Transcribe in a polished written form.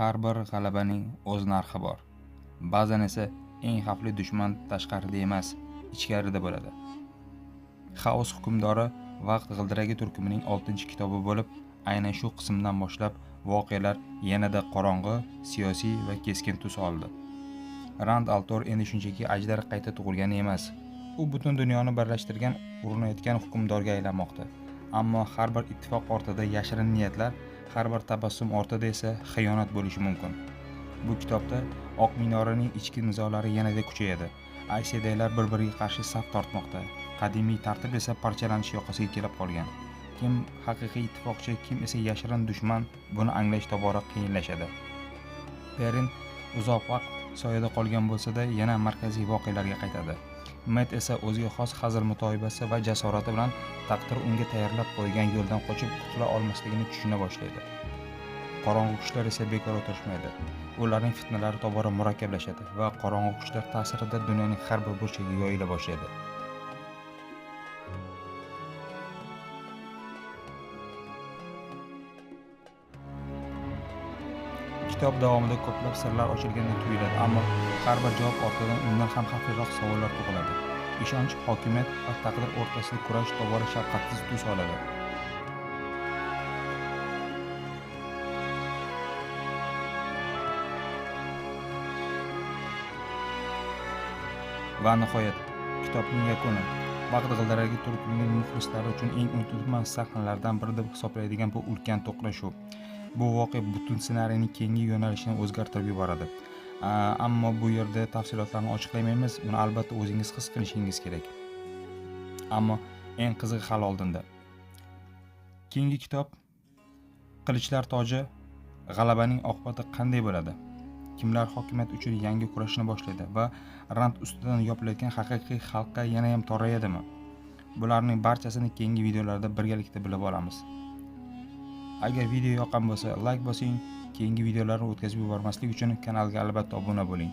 Har bir g'alabaning o'z narxi bor. Ba'zan esa eng xavfli dushman tashqarida emas, ichkarida bo'ladi. Xaos hukmdori vaqt g'ildiragi turkumining 6-kitobi bo'lib, aynan shu qismdan boshlab voqealar yanada qorong'i, siyosiy va keskin tus oldi. Rand Altor endi shunchaki ajdar qayta tug'ilgani emas. U butun dunyoni birlashtirgan, urinayotgan hukmdorga aylanmoqda. Ammo har bir ittifoq ortida yashirin niyatlar, har bir tabassum ortida esa xiyonat bo'lishi mumkin. Bu kitobda Oq minoraning ichki nizolari yanada kuchayadi. Aysedalar bir-biriga qarshi saf tortmoqda. Qadimiy tartib esa parchalanish yoqasiga kelib qolgan. Kim haqiqiy ittifoqchi, kim esa yashirin dushman, buni anglash tobora qiyinlashadi. Perrin uzoq vaqt soyada qolgan bo'lsa-da, yana markaziy voqealarga qaytadi. Matt esa o'ziga xos hazil mutoyibasi va jasorati bilan taqdir unga tayyorlab qo'ygan yo'ldan qochib qutula olmasligini tushuna boshlaydi. Qorong'u kuchlar esa bekor o'tirishmaydi. Ularning fitnalari tobora murakkablashadi va qorong'u kuchlar ta'sirida dunyoning har bir burchagiga yoyila boshlaydi. Kitob davomida ko'plab sirlar ochilgandek tuyuladi, ammo har bir javob ortidan undan ham xavfliroq savollar tug'iladi. Ishonch, hokimiyat va taqdir o'rtasidagi kurash tobora shafqatsiz tus oladi. Va nihoyat, kitobning yakuni. Vaqt g'ildiragi turkumining muxlislari uchun eng unutilmas sahnalardan biri deb hisoblaydigan bu ulkan to'qnashuv. Bu voqea butun ssenariyning keyingi yo'nalishini o'zgartirib yuboradi. Ammo bu yerda tafsilotlarni ochiqlamaymiz, uni albatta o'zingiz his qilishingiz kerak. Ammo eng qizig'i hali oldinda. Keyingi kitob Qilichlar toji, g'alabaning oqibati qanday bo'ladi? Kimlar hokimiyat uchun yangi kurashni boshlaydi va Rand ustidan yopilayotgan haqiqiy xalqqa yana ham torayadimi? Bularning barchasini keyingi videolarda birgalikda bilib olamiz. Agar video yoqqan bo'lsa, like bosing, keyingi videolarni o'tkazib yubormaslik uchun kanalga albatta obuna bo'ling.